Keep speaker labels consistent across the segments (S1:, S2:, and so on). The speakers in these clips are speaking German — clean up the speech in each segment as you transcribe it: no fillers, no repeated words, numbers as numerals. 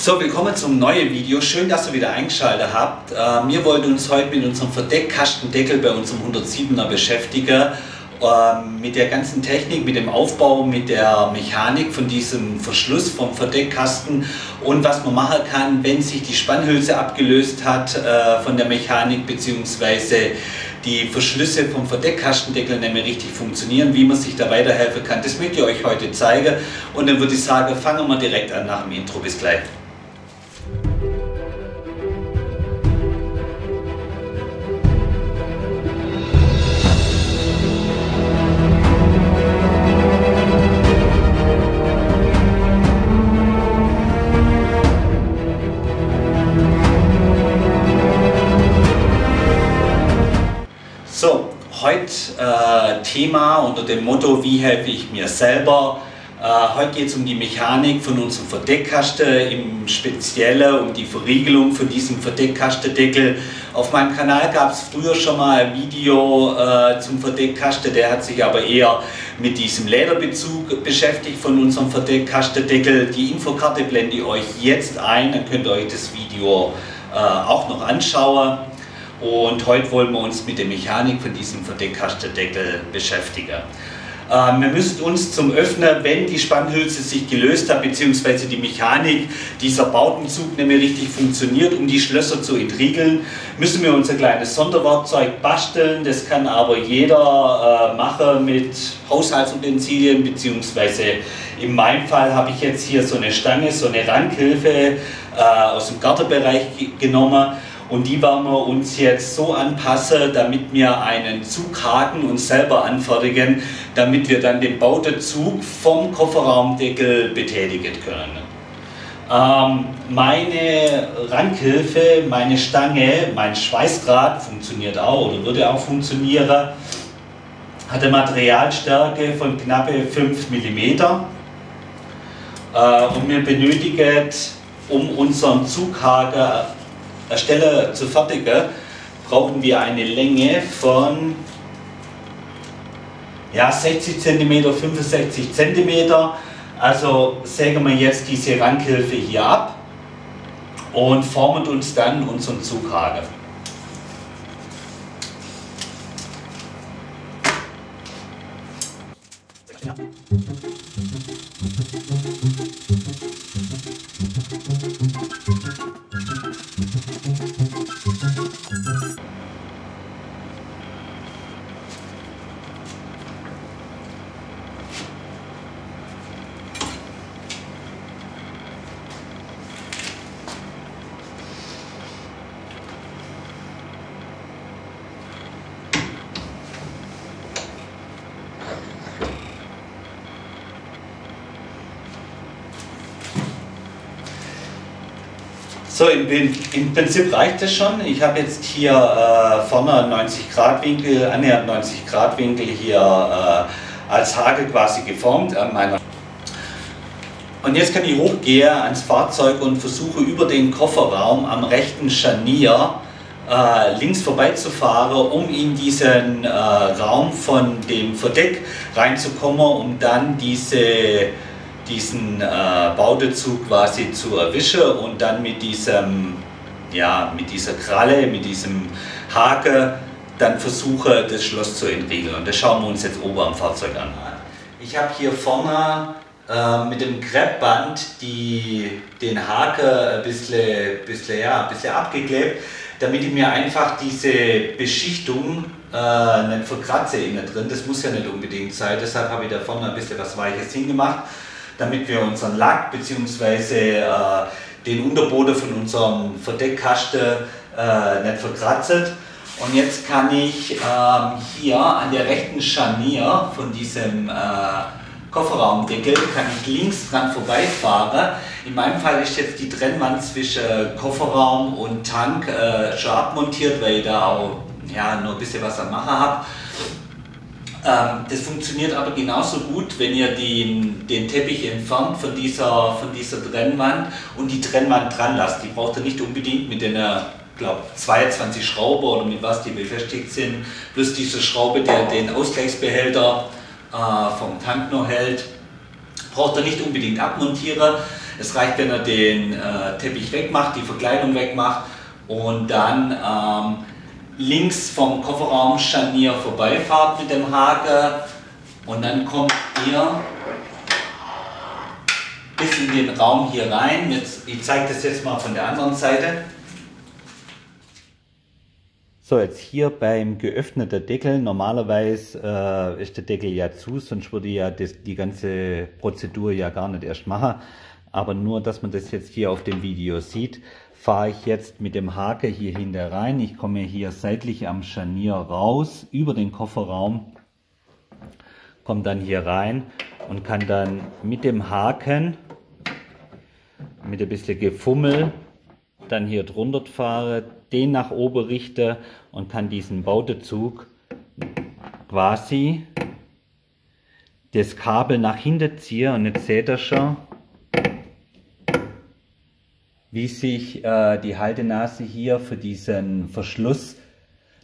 S1: So, willkommen zum neuen Video. Schön, dass ihr wieder eingeschaltet habt. Wir wollten uns heute mit unserem Verdeckkastendeckel bei unserem 107er beschäftigen. Mit der ganzen Technik, mit dem Aufbau, mit der Mechanik von diesem Verschluss vom Verdeckkasten und was man machen kann, wenn sich die Spannhülse abgelöst hat von der Mechanik bzw. die Verschlüsse vom Verdeckkastendeckel nicht mehr richtig funktionieren, wie man sich da weiterhelfen kann. Das möchte ich euch heute zeigen und dann würde ich sagen, fangen wir direkt an nach dem Intro. Bis gleich. So, heute Thema unter dem Motto, wie helfe ich mir selber. Heute geht es um die Mechanik von unserem Verdeckkasten, im Speziellen um die Verriegelung von diesem Verdeckkastendeckel. Auf meinem Kanal gab es früher schon mal ein Video zum Verdeckkasten, der hat sich aber eher mit diesem Lederbezug beschäftigt von unserem Verdeckkastendeckel. Die Infokarte blende ich euch jetzt ein, dann könnt ihr euch das Video auch noch anschauen. Und heute wollen wir uns mit der Mechanik von diesem Verdeckkastendeckel beschäftigen. Wir müssen uns zum Öffnen, wenn die Spannhülse sich gelöst hat, bzw. die Mechanik dieser Bautenzug nicht mehr richtig funktioniert, um die Schlösser zu entriegeln, müssen wir unser kleines Sonderwerkzeug basteln. Das kann aber jeder machen mit Haushaltsutensilien, bzw. in meinem Fall habe ich jetzt hier so eine Stange, so eine Rankhilfe aus dem Gartenbereich genommen. Und die werden wir uns jetzt so anpassen, damit wir einen Zughaken uns selber anfertigen, damit wir dann den Bautenzug vom Kofferraumdeckel betätigen können. Meine Rankhilfe, meine Stange, mein Schweißdraht funktioniert auch oder würde auch funktionieren, hat eine Materialstärke von knappe 5 mm. Und wir benötigen, um unseren Zughaken Stelle zu fertigen, brauchen wir eine Länge von 60 cm, 65 cm. Also sägen wir jetzt diese Rankhilfe hier ab und formen uns dann unseren Zughaken. So, im Prinzip reicht es schon. Ich habe jetzt hier vorne 90 Grad Winkel, annähernd 90 Grad Winkel hier als Haken quasi geformt an meiner. Und jetzt kann ich hochgehen ans Fahrzeug und versuche über den Kofferraum am rechten Scharnier links vorbeizufahren, um in diesen Raum von dem Verdeck reinzukommen, um dann diesen Bautenzug quasi zu erwischen und dann mit diesem, mit dieser Kralle, mit diesem Haken dann versuche, das Schloss zu entriegeln. Und das schauen wir uns jetzt oben am Fahrzeug an. Ich habe hier vorne mit dem Kreppband den Haken ein bisschen abgeklebt, damit ich mir einfach diese Beschichtung nicht verkratze innen drin. Das muss ja nicht unbedingt sein, deshalb habe ich da vorne ein bisschen was Weiches hingemacht, damit wir unseren Lack bzw. den Unterboden von unserem Verdeckkasten nicht verkratzen. Und jetzt kann ich hier an der rechten Scharnier von diesem Kofferraumdeckel kann ich links dran vorbeifahren. In meinem Fall ist jetzt die Trennwand zwischen Kofferraum und Tank schon abmontiert, weil ich da auch nur ein bisschen was am Machen habe. Das funktioniert aber genauso gut, wenn ihr den Teppich entfernt von dieser Trennwand und die Trennwand dran lasst. Die braucht ihr nicht unbedingt mit einer, glaube 22 Schrauben oder mit was die befestigt sind, plus diese Schraube, der den Ausgleichsbehälter vom Tank noch hält, braucht ihr nicht unbedingt abmontieren. Es reicht, wenn ihr den Teppich wegmacht, die Verkleidung wegmacht und dann links vom Kofferraumscharnier vorbeifahrt mit dem Haken und dann kommt ihr bis in den Raum hier rein. Ich zeige das jetzt mal von der anderen Seite. So, jetzt hier beim geöffneten Deckel, normalerweise ist der Deckel ja zu, sonst würde ja die ganze Prozedur ja gar nicht erst machen. Aber nur, dass man das jetzt hier auf dem Video sieht, fahre ich jetzt mit dem Haken hier hinter rein. Ich komme hier seitlich am Scharnier raus, über den Kofferraum, komme dann hier rein und kann dann mit dem Haken, mit ein bisschen Gefummel, dann hier drunter fahren, den nach oben richte und kann diesen Bautezug quasi das Kabel nach hinten ziehen. Und jetzt seht ihr schon, wie sich die Haltenase hier für diesen Verschluss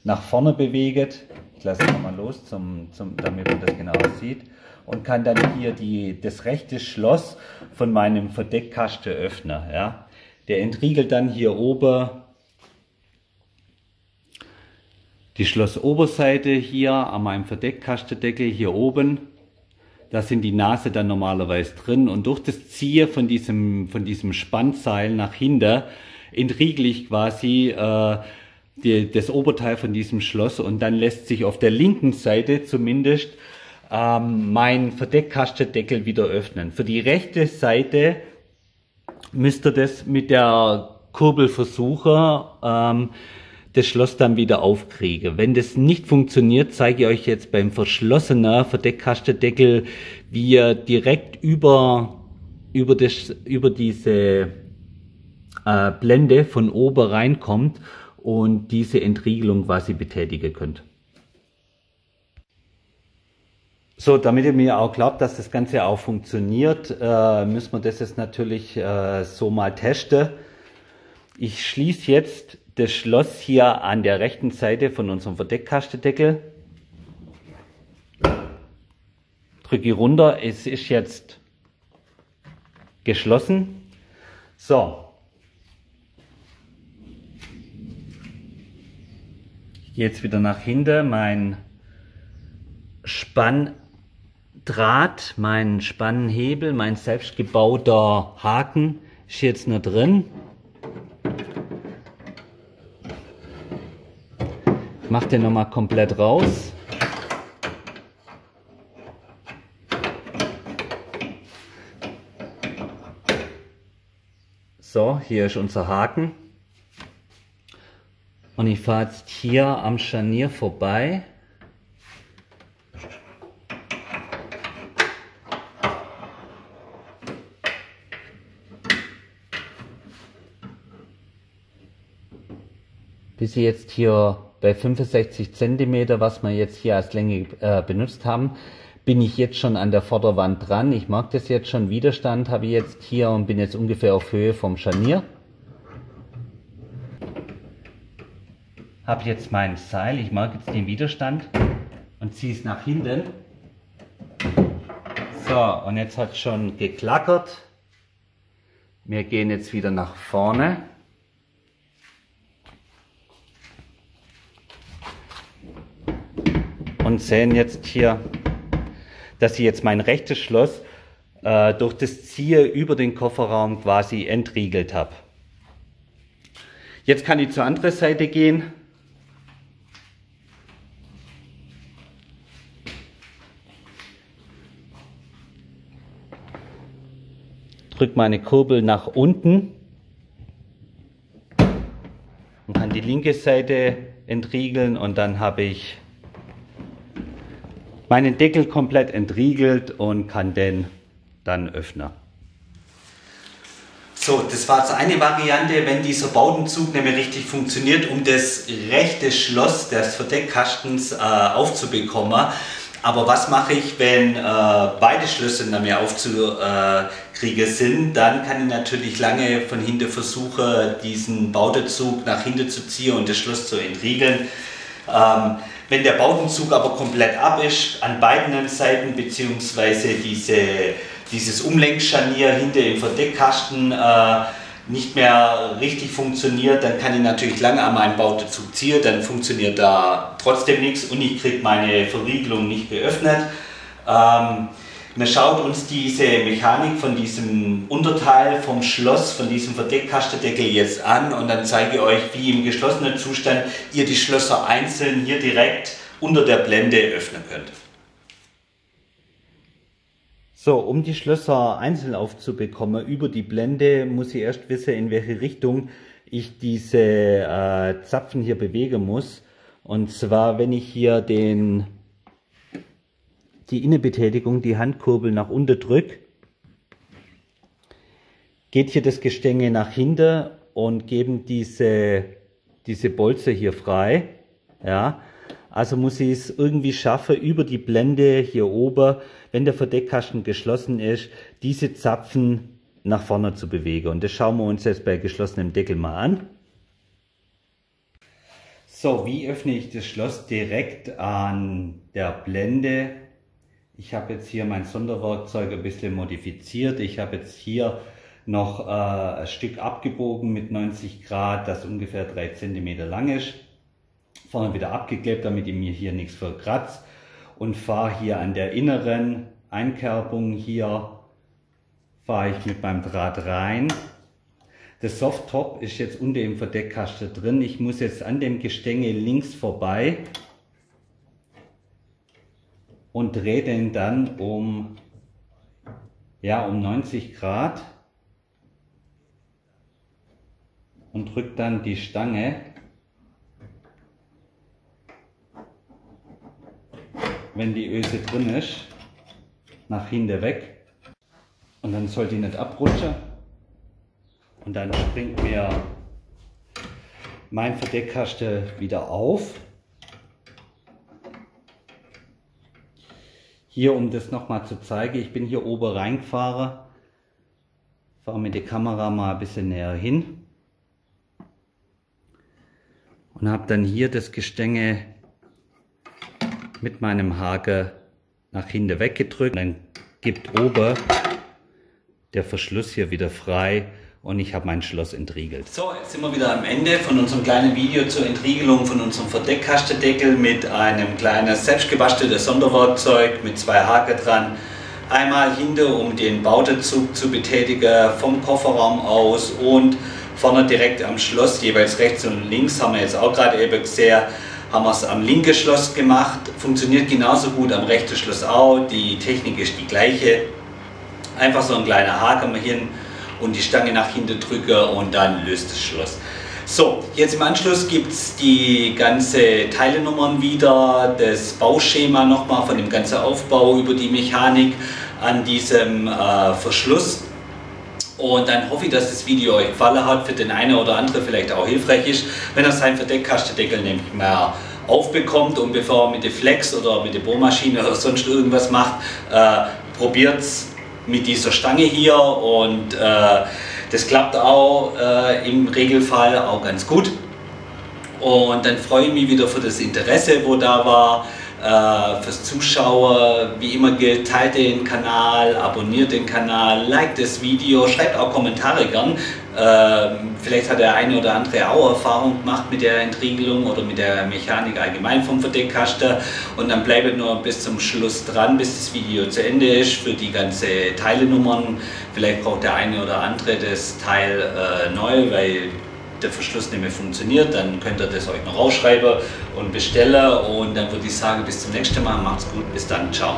S1: nach vorne bewegt. Ich lasse es nochmal los, damit man das genau sieht. Und kann dann hier das rechte Schloss von meinem Verdeckkasten öffnen. Ja. Der entriegelt dann hier oben die Schlossoberseite hier an meinem Verdeckkastendeckel hier oben. Da sind die Nase dann normalerweise drin und durch das Ziehen von diesem Spannseil nach hinten entriegel ich quasi das Oberteil von diesem Schloss und dann lässt sich auf der linken Seite zumindest mein Verdeckkastendeckel wieder öffnen. Für die rechte Seite müsst ihr das mit der Kurbel versuchen, das Schloss dann wieder aufkriegen. Wenn das nicht funktioniert, zeige ich euch jetzt beim verschlossenen Verdeckkastendeckel, wie ihr direkt über diese Blende von oben reinkommt und diese Entriegelung quasi betätigen könnt. So, damit ihr mir auch glaubt, dass das Ganze auch funktioniert, müssen wir das jetzt natürlich so mal testen. Ich schließe jetzt das Schloss hier an der rechten Seite von unserem Verdeckkastendeckel. Drücke runter, es ist jetzt geschlossen. So. Ich gehe jetzt wieder nach hinten, mein Spanndraht, mein Spannhebel, mein selbstgebauter Haken ist jetzt noch drin. Ich mache den nochmal komplett raus. So, hier ist unser Haken. Und ich fahre jetzt hier am Scharnier vorbei. Bis ich jetzt hier bei 65 cm, was wir jetzt hier als Länge benutzt haben, bin ich jetzt schon an der Vorderwand dran. Ich mag das jetzt schon, Widerstand habe ich jetzt hier und bin jetzt ungefähr auf Höhe vom Scharnier. Habe jetzt mein Seil, ich mag jetzt den Widerstand und ziehe es nach hinten. So, und jetzt hat es schon geklackert. Wir gehen jetzt wieder nach vorne. Und sehen jetzt hier, dass ich jetzt mein rechtes Schloss durch das Ziehen über den Kofferraum quasi entriegelt habe. Jetzt kann ich zur anderen Seite gehen. Drücke meine Kurbel nach unten und kann die linke Seite entriegeln und dann habe ich meinen Deckel komplett entriegelt und kann den dann öffnen. So, das war jetzt eine Variante, wenn dieser Bautenzug nämlich richtig funktioniert, um das rechte Schloss des Verdeckkastens aufzubekommen. Aber was mache ich, wenn beide Schlösser nicht mehr aufzukriegen sind? Dann kann ich natürlich lange von hinten versuchen, diesen Bautenzug nach hinten zu ziehen und das Schloss zu entriegeln. Wenn der Bautenzug aber komplett ab ist, an beiden Seiten, beziehungsweise diese dieses Umlenkscharnier hinter im Verdeckkasten nicht mehr richtig funktioniert, dann kann ich natürlich lange an meinem Bautezug ziehen, dann funktioniert da trotzdem nichts und ich kriege meine Verriegelung nicht geöffnet. Man schaut uns diese Mechanik von diesem Unterteil vom Schloss, von diesem Verdeckkastendeckel jetzt an und dann zeige ich euch, wie im geschlossenen Zustand ihr die Schlösser einzeln hier direkt unter der Blende öffnen könnt. So, um die Schlösser einzeln aufzubekommen über die Blende, muss ich erst wissen, in welche Richtung ich diese Zapfen hier bewegen muss. Und zwar, wenn ich hier die Innenbetätigung, die Handkurbel nach unten drücke, geht hier das Gestänge nach hinten und geben diese Bolze hier frei. Ja. Also muss ich es irgendwie schaffen, über die Blende hier oben, wenn der Verdeckkasten geschlossen ist, diese Zapfen nach vorne zu bewegen. Und das schauen wir uns jetzt bei geschlossenem Deckel mal an. So, wie öffne ich das Schloss direkt an der Blende? Ich habe jetzt hier mein Sonderwerkzeug ein bisschen modifiziert. Ich habe jetzt hier noch ein Stück abgebogen mit 90 Grad, das ungefähr 3 cm lang ist. Vorne wieder abgeklebt, damit ich mir hier nichts verkratzt. Und fahre hier an der inneren Einkerbung hier, fahre ich mit meinem Draht rein. Das Softtop ist jetzt unter dem Verdeckkasten drin. Ich muss jetzt an dem Gestänge links vorbei und drehe den dann um 90 Grad und drücke dann die Stange, wenn die Öse drin ist, nach hinten weg. Und dann soll die nicht abrutschen. Und dann springt mir mein Verdeckkasten wieder auf. Hier, um das nochmal zu zeigen, ich bin hier oben reingefahren, fahre mit der Kamera mal ein bisschen näher hin und habe dann hier das Gestänge mit meinem Haken nach hinten weggedrückt. Dann gibt oben der Verschluss hier wieder frei und ich habe mein Schloss entriegelt. So, jetzt sind wir wieder am Ende von unserem kleinen Video zur Entriegelung von unserem Verdeckkastendeckel mit einem kleinen selbstgebastelten Sonderwerkzeug mit 2 Haken dran. Einmal hinten, um den Bautezug zu betätigen, vom Kofferraum aus und vorne direkt am Schloss, jeweils rechts und links, haben wir jetzt auch gerade eben gesehen, haben wir es am linken Schloss gemacht. Funktioniert genauso gut am rechten Schloss auch, die Technik ist die gleiche. Einfach so ein kleiner Haken mal hin und die Stange nach hinten drücken und dann löst das Schloss. So, jetzt im Anschluss gibt es die ganze Teilenummern wieder, das Bauschema nochmal von dem ganzen Aufbau über die Mechanik an diesem Verschluss. Und dann hoffe ich, dass das Video euch gefallen hat, für den einen oder anderen vielleicht auch hilfreich ist, wenn er seinen Verdeckkastendeckel nämlich mehr aufbekommt und bevor er mit der Flex oder mit der Bohrmaschine oder sonst irgendwas macht, probiert es mit dieser Stange hier und das klappt auch im Regelfall auch ganz gut. Und dann freue ich mich wieder für das Interesse, wo da war, fürs Zuschauen. Wie immer gilt, teilt den Kanal, abonniert den Kanal, liked das Video, schreibt auch Kommentare gern. Vielleicht hat der eine oder andere auch Erfahrung gemacht mit der Entriegelung oder mit der Mechanik allgemein vom Verdeckkasten. Und dann bleibt nur bis zum Schluss dran, bis das Video zu Ende ist für die ganze Teilenummern. Vielleicht braucht der eine oder andere das Teil neu, weil der Verschluss nicht mehr funktioniert, dann könnt ihr das euch noch rausschreiben und bestellen und dann würde ich sagen, bis zum nächsten Mal, macht's gut, bis dann, ciao.